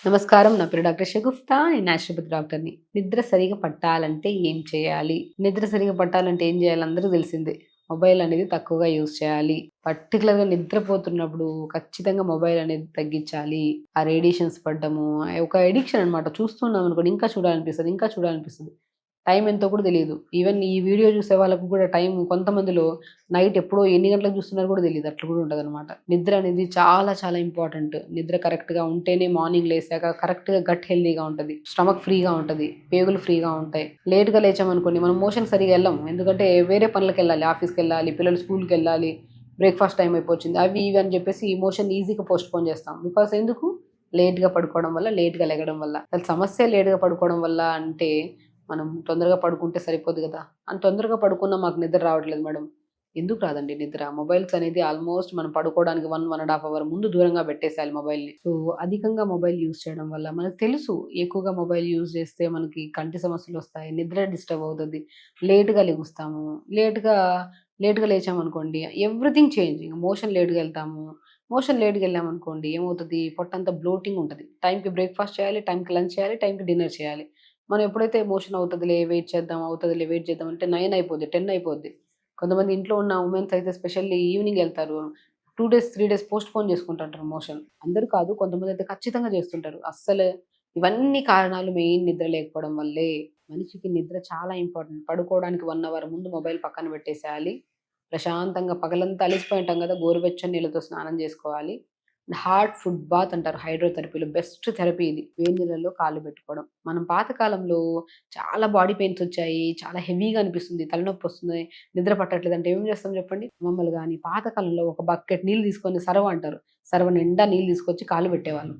నమస్కారం. నా పేరు డాక్టర్ షగుఫ్తా. నేను న్యాచురోపతి డాక్టర్‌ని. నిద్ర సరిగ్గా పట్టాలంటే ఏం చేయాలి? నిద్ర సరిగ్గా పట్టాలంటే ఏం చేయాలి? అందరికి తెలిసిందే. మొబైల్ అనేది తక్కువగా యూజ్ చేయాలి. పర్టిక్యులర్‌గా నిద్రపోతున్నప్పుడు ఖచ్చితంగా మొబైల్ అనేది తగ్గించాలి. ఆ రేడియేషన్స్ పడ్డము, ఒక అడిక్షన్ అనమాట. చూస్తున్నామనుకోండి ఇంకా చూడాలనిపిస్తది. ఇంకా చూడాలనిపిస్తది. టైం ఎంతో కూడా తెలీదు. ఈవెన్ ఈ వీడియో చూసే వాళ్ళకి కూడా టైం కొంతమందిలో నైట్ ఎప్పుడో ఎన్ని గంటలకు చూస్తున్నారో కూడా తెలీదు. అట్లా కూడా ఉంటదనమాట. నిద్ర అనేది చాలా చాలా ఇంపార్టెంట్. నిద్ర కరెక్ట్‌గా ఉంటేనే మార్నింగ్ లేసాక కరెక్ట్‌గా గట్ హెల్తీగా ఉంటది. స్టమక్ ఫ్రీగా ఉంటది. పేగులు ఫ్రీగా ఉంటాయి. లేట్‌గా లేచామనుకోండి మనం మోషన్ సరిగ్గా ఎళ్ళము. ఎందుకంటే వేరే పనులకెళ్ళాలి. ఆఫీస్‌కెళ్ళాలి, పిల్లలు స్కూల్‌కెళ్ళాలి, బ్రేక్‌ఫాస్ట్ టైం అయిపోతుంది. అవి ఇవి అని చెప్పేసి ఈ మోషన్ ఈజీగా పోస్ట్‌పోన్ చేస్తాం. బికాజ్ ఎందుకు? లేట్‌గా పడుకోవడం వల్ల, లేట్‌గా లెగడం వల్ల. అసలు సమస్యే లేట్‌గా పడుకోవడం వల్ల అంటే మనం తొందరగా పడుకుంటే సరిపోదు గదా! అంత తొందరగా పడుకున్నా మాకు నిద్ర రావట్లేదు మేడం. ఎందుకు రాదండి నిద్ర? మొబైల్స్ అనేది ఆల్మోస్ట్ మనం పడుకోవడానికి 1 ½ అవర్ ముందు దూరంగా పెట్టేసేయాలి మొబైల్‌ని. సో, అధికంగా మొబైల్ యూజ్ చేయడం వల్ల మనకు తెలుసు ఎక్కువగా మొబైల్ యూజ్ చేస్తే మనకి కంటి సమస్యలొస్తాయి. నిద్ర డిస్టర్బ్ అవుతది. లేట్‌గా లెగుస్తాము. లేట్‌గా లేట్‌గా లేచామనుకోండి ఎవ్రీథింగ్ చేంజ్. ఇంక మోషన్ లేట్‌గా ఎళ్తాము. మోషన్ లేట్‌గా ఎళ్ళామనుకోండి ఏమవుతది? పొట్టంతా బ్లోటింగ్ ఉంటది. టైంకి బ్రేక్‌ఫాస్ట్ చేయాలి, టైంకి లంచ్ చేయాలి, టైంకి డిన్నర్ చేయాలి. మనం ఎప్పుడైతే ఎమోషన్ అవుతదిలే వెయిట్ చేద్దాం, అవుతదిలే వెయిట్ చేద్దాం అంటే 9 అయిపోద్ది, 10 అయిపోద్ది. కొంతమంది ఇంట్లో ఉన్న వుమెన్స్ అయితే స్పెషల్లీ ఈవినింగ్ ఎళ్తారు. 2 డేస్, 3 డేస్ పోస్ట్‌పోన్ చేసుకుంటుంటారు మోషన్. అందరూ కాదు కొంతమందయితే ఖచ్చితంగా చేస్తుంటారు. అస్సలు ఇవన్నీ కారణాలు మెయిన్ నిద్ర లేకపోవడం వల్లే. మనిషికి నిద్ర చాలా ఇంపార్టెంట్. పడుకోవడానికి 1 అవర్ ముందు మొబైల్ పక్కన పెట్టేసేయాలి. ప్రశాంతంగా పగలంతా అలిసిపోయి ఉంటాం గదా! గోరువెచ్చని నీళ్ళతో స్నానం జేసుకోవాలి. హాట్ ఫుడ్ బాత్ అంటారు హైడ్రోథెరపీలో. బెస్ట్ థెరపీ ఇది. వేడి నీళ్ళల్లో కాళ్ళు పెట్టుకోవడం. మనం పాత కాలంలో చాలా బాడీ పెయిన్స్ వచ్చాయి. చాలా హెవీగా అనిపిస్తుంది. తలనొప్పొస్తుంది. నిద్ర పట్టట్లేదంటే ఏం చేస్తాం చెప్పండి? అమ్మమ్మలు గాని పాత కాలంలో ఒక బకెట్ నీళ్ళు తీసుకొని సరవ అంటారు. సరవ నిండా నీళ్ళు తీసుకొచ్చి కాళ్ళు పెట్టేవాళ్ళు.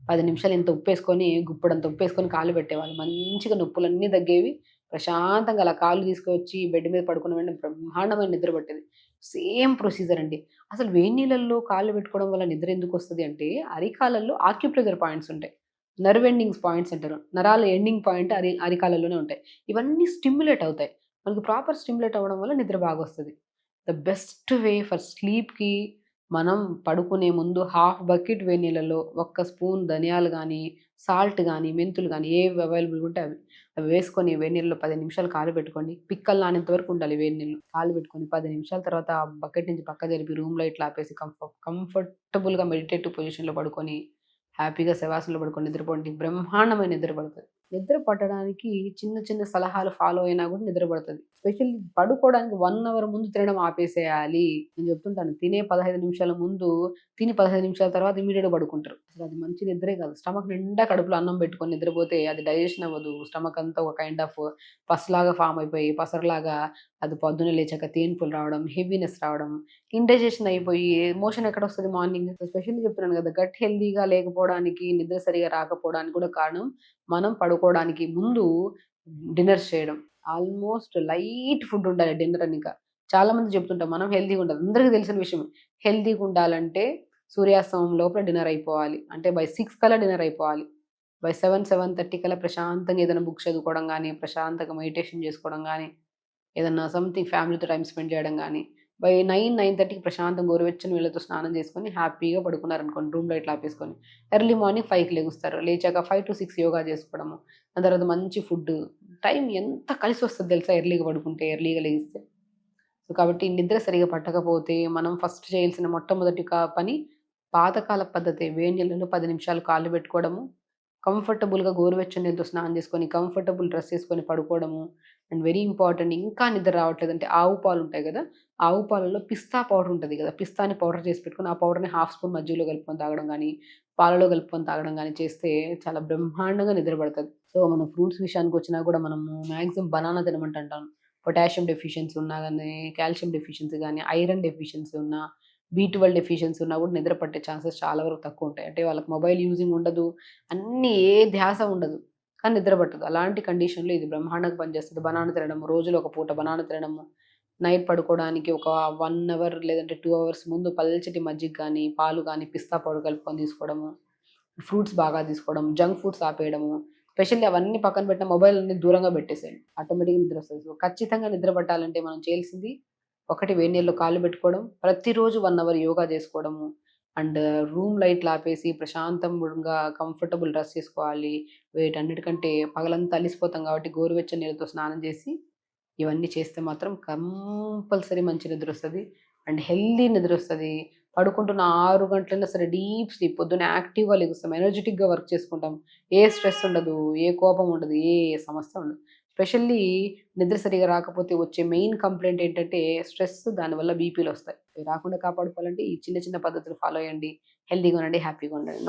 10 నిమిషాలు ఇంత ఉప్పేసుకొని గుప్పెడంత ఉప్పేసుకొని కాళ్ళు పెట్టేవాళ్ళు. మంచిగా నొప్పులన్నీ తగ్గేవి. ప్రశాంతంగా అలా కాళ్ళు తీసుకొచ్చి బెడ్ మీద పడుకున్న వెంటనే బ్రహ్మాండమైన నిద్ర పట్టేది. సేమ్ ప్రొసీజర్ అండి. అసలు వేడి నీళ్ళల్లో కాళ్ళు పెట్టుకోవడం వల్ల నిద్ర ఎందుకొస్తది అంటే, అరికాళ్ళల్లో ఆక్యుప్రెషర్ పాయింట్స్ ఉంటాయి. నర్వ్ ఎండింగ్స్ పాయింట్స్ అంటారు. నరాల ఎండింగ్ పాయింట్ అరికాళ్ళలోనే ఉంటాయి. ఇవన్నీ స్టిమ్యులేట్ అవుతాయి. మనకు ప్రాపర్ స్టిమ్యులేట్ అవ్వడం వల్ల నిద్ర బాగొస్తది. ద బెస్ట్ వే ఫర్ స్లీప్‌కి మనం పడుకునే ముందు హాఫ్ బకెట్ వేడి నీళ్ళలో ఒక్క స్పూన్ ధనియాలు గానీ, సాల్ట్ గానీ, మెంతులు గానీ ఏవి అవైలబుల్‌గా ఉంటే అవి. అవి వేసుకొని వేడి నీళ్ళలో 10 నిమిషాలు కాగబెట్టుకోండి. పిక్కలు నానేంత వరకు ఉండాలి వేడి నీళ్ళు. కాగబెట్టుకొని 10 నిమిషాల తర్వాత ఆ బకెట్ నుంచి పక్కకు జరిపి రూమ్ లైట్లు ఆపేసి కంఫర్టబుల్‌గా మెడిటేటివ్ పొజిషన్‌లో పడుకొని, హ్యాపీగా శవాసనలో పడుకొని నిద్రపోండి. బ్రహ్మాండమైన నిద్ర పడతది. నిద్ర పట్టడానికి చిన్న చిన్న సలహాలు ఫాలో అయినా కూడా నిద్ర పడతది. స్పెషల్లీ పడుకోవడానికి 1 అవర్ ముందు తినడం ఆపేసేయాలి. నేను చెప్తుంటాను. తినే 15 నిమిషాల ముందు తిని 15 నిమిషాల తర్వాత ఇమ్మీడియేట్‌గా పడుకుంటారు. అసలది మంచి నిద్రే కాదు. స్టమక్ నిండా కడుపులో అన్నం పెట్టుకొని నిద్రపోతే అది డైజెషన్ అవ్వదు. స్టమక్ అంతా ఒక కైండ్ ఆఫ్ పస్‌లాగా ఫార్మ్ అయిపోయి, పసరులాగా అది పొద్దున్నే లేచాక తేన్పులు రావడం, హెవీనెస్ రావడం, ఇండైజెషన్ అయిపోయి మోషన్ ఎక్కడొస్తది మార్నింగ్. స్పెషల్లీ చెప్తున్నాను కదా! గట్ హెల్తీగా లేకపోవడానికి, నిద్ర సరిగ్గా రాకపోవడానికి కూడా కారణం మనం పడుకోవడానికి ముందు డిన్నర్ చేయడం. ఆల్మోస్ట్ లైట్ ఫుడ్ ఉండాలి డిన్నర్ అనిక. చాలా మంది చెప్తుంటాం మనం హెల్తీగా ఉండాలి. అందరికి తెలిసిన విషయమే. హెల్తీగా ఉండాలంటే సూర్యాస్తమయం లోపల డిన్నర్ అయిపోవాలి. అంటే బై 6 కల్లా డిన్నర్ అయిపోవాలి. బై 7, 7:30 కల్లా ప్రశాంతంగా ఏదైనా బుక్స్ చదువుకోవడం గానీ, ప్రశాంతంగా మెడిటేషన్ చేసుకోవడం గానీ, ఏదన్నా సంథింగ్ ఫ్యామిలీతో టైమ్ స్పెండ్ చేయడం గానీ, బై 9, 9:30కి ప్రశాంతంగా గోరువెచ్చని నీళ్ళతో స్నానం చేసుకొని హ్యాపీగా పడుకున్నారనుకోండి రూమ్ లైట్లు ఆపేసుకొని. ఎర్లీ మార్నింగ్ 5కి లెగుస్తారు. లేచాక 5-6 యోగా చేసుకోవడము. దాని తర్వాత మంచి ఫుడ్డు. టైం ఎంత కలిసొస్తది తెలుసా ఎర్లీగా పడుకుంటే, ఎర్లీగా లెగిస్తే. సో, కాబట్టి నిద్ర సరిగ్గా పట్టకపోతే మనం ఫస్ట్ చేయాల్సిన మొట్టమొదటి పని పాతకాల పద్ధతే. వేడి నీళ్ళలో 10 నిమిషాలు కాళ్ళు పెట్టుకోవడము. కంఫర్టబుల్‌గా గోరువెచ్చని నీళ్ళతో స్నానం చేసుకొని, కంఫర్టబుల్ డ్రెస్ ఏసుకొని పడుకోవడము. అండ్ వెరీ ఇంపార్టెంట్ ఇంకా నిద్ర రావట్లేదంటే ఆవు పాలుంటాయి గదా! ఆవు పాలలో పిస్తా పౌడర్ ఉంటది గదా! పిస్తాని పౌడర్ చేసి పెట్టుకొని, ఆ పౌడర్‌ని హాఫ్ స్పూన్ మజ్జిగలో కలుపుకొని తాగడం గానీ, పాలలో కలుపుకొని తాగడం గానీ చేస్తే చాలా బ్రహ్మాండంగా నిద్ర పడతది. సో, మనం ఫ్రూట్స్ విషయానికొచ్చినా గూడా మనము మాక్సిమం బనానా తినమంటుంటాను. పొటాషియం డెఫిషియన్సీ ఉన్నా గానీ, కాల్షియం డెఫిషియన్సీ గానీ, ఐరన్ డెఫిషియన్సీ ఉన్నా, బి12 డెఫిషియన్సీ ఉన్నా గూడా నిద్ర పట్టే ఛాన్సెస్ చాలా వరకు తక్కువుంటాయి. అంటే వాళ్ళకి మొబైల్ యూజింగ్ ఉండదు. అన్నీ ఏ ధ్యాస ఉండదు. కానీ నిద్ర పట్టదు. అలాంటి కండిషన్‌లో ఇది బ్రహ్మాండంగా పనిచేస్తది. బనానా తినడము, రోజులో ఒక పూట బనానా తినడము, నైట్ పడుకోవడానికి ఒక 1 అవర్ లేదంటే 2 అవర్స్ ముందు పల్చటి మజ్జిగ గానీ, పాలు గానీ, పిస్తా పౌడర్ కలుపుకొని తీసుకోవడము. ఫ్రూట్స్ బాగా తీసుకోవడం, జంక్ ఫుడ్స్ ఆపేయడము. స్పెషల్లీ అవన్నీ పక్కన పెట్టిన మొబైల్ అన్ని దూరంగా పెట్టేసేయండి. ఆటోమేటిక్‌గా నిద్రొస్తది. సో, ఖచ్చితంగా నిద్ర పట్టాలంటే మనం చేయాల్సింది ఒకటి వేడి నీళ్ళలో కాళ్ళు పెట్టుకోవడం, ప్రతిరోజు 1 అవర్ యోగా చేసుకోవడము. అండ్ రూమ్ లైట్లు ఆపేసి ప్రశాంతంగా కంఫర్టబుల్ డ్రెస్ తీసుకోవాలి. వీటన్నిటికంటే పగలంతా అలిసిపోతాం కాబట్టి గోరువెచ్చని నీళ్ళతో స్నానం చేసి ఇవన్నీ చేస్తే మాత్రం కంపల్సరీ మంచి నిద్రొస్తది. And healthy నిద్రొస్తది. పడుకుంటున్న 6 గంటలైనా సరే డీప్ స్లీప్. పొద్దున్నే యాక్టివ్‌గా లెగుస్తాం. ఎనర్జిటిక్‌గా వర్క్ చేసుకుంటాం. ఏ స్ట్రెస్ ఉండదు. ఏ కోపం ఉండదు. ఏ సమస్య ఉండదు. స్పెషల్లీ నిద్ర సరిగ్గా రాకపోతే వచ్చే మెయిన్ కంప్లెయింట్ ఏంటంటే స్ట్రెస్, దానివల్ల బీపీలొస్తాయి. అవి రాకుండా కాపాడుకోవాలంటే ఈ చిన్న చిన్న పద్ధతులు ఫాలో అయ్యండి. హెల్తీగా ఉండండి. హ్యాపీగా ఉండండి.